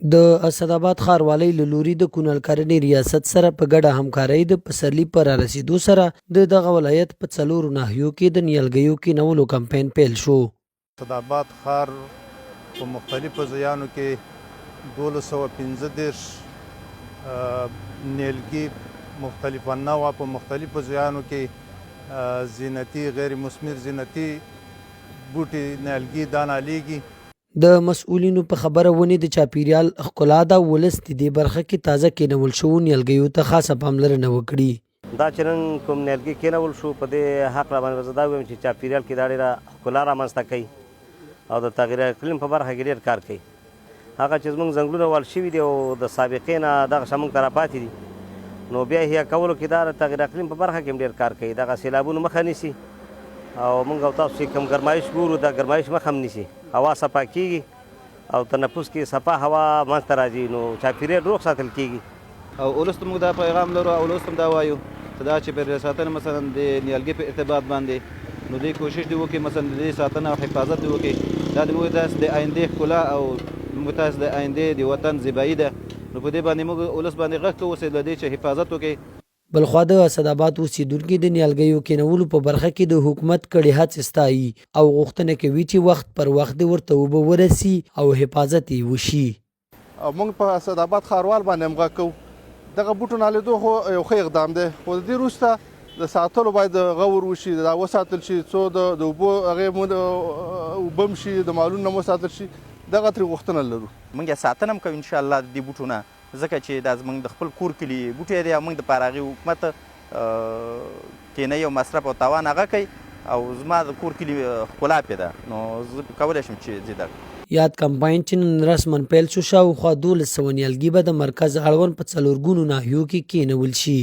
د اسداباد ښاروالۍ له لوري د کونړ کرنې ریاست سره په ګډه همکارۍ د پسرلي په رارسېدو سره د دغه ولایت په 4 ناحیو کې د نیالګیو کینولو کمپاین پیل شو. اسداباد ښار په مختلفو ځایونو کې 1215 نیالګي مختلفه نوعه په مختلفو ځایونو کې زینتي غیر مثمر زینتي بوټي نیالګي دانالیږي. د مسؤلینو په خبره ونې د چاپیریال ښکلا د ولس د دې برخه کې تازه کینول شو نیالګیو ته خاصه پاملرنه وکړي. دا چې نن کوم نیالګي کینول شو په دې حق باندې زه دا وایم چې چاپیریال کې دا ډېره ښکلا رامنځته کوي او د تغیر اقلیم په برخه کې ډېر کار کوي. هغه چې زموږ ځنګلونه وال شوي دي او د سابقې نه دغه شموږ ته راپاتې دي نو بیا یې کولو کې دا د تغیر اقلیم په برخه کې هم ډېر کار کوي. دغه سیلابونو مخه نیسي او موږ او تاسو چې کوم ګرمایش ګورو دا ګرمایش مخه هم نیسي. هوا صفا کیږي او تنفس کې صفا هوا منځته راځي نو چاپیریال روغ ساتل کیږي. او ولس ته موږ دا پیغام لرو او ولس ته دا وایو چې دا چې پر ساتنه مثلا د نیالګي په ارتباط باندې نو دوی کوشش دی وکړي مثلا د دې ساتنه او حفاظت دی وکړي. دا د موږ تاسو د آینده ښکلا او موږ تاسو د آینده د وطن زیبایی ده نو په دې باندې موږ ولس باندې غږ کوو چې د دې چې حفاظت وکړي. بلخوا د اسداباد اوسیدونکي د نیالګیو کینولو په برخه کې د حکومت کړي هڅې ستایي او غوښتنه کوي چې وخت پر وخت ورته اوبه ورسي او حفاظت یې وشي. موږ په اسداباد ښاروال باندې هم غږ کوو دغه بوټو نالیدو خو یو ښه اقدام دی خو د دې وروسته د ساتلو باید غور وشي دا وساتل شي څو د اوبو هغې اوبه هم شي د مالونو هم وساتل شي دغه ترې غوښتنه لرو. موږ یې ساتنه هم کوو انشاءالله د دې بوټو نه ځکه چې دا زموږ د خپل کور کلي بوټی دی او موږ دپاره هغې حکومت کینۍ او مصرف او تاوان هغه کوي او زما د کور کلي ښکلا پرې ده نو زه کولی شم چې زه دغه یاد کمپاین چې نن رسما پیل شو شاوخوا 1200 نیالګي به د مرکز اړوند په 4 ناحیو کې کینول شي.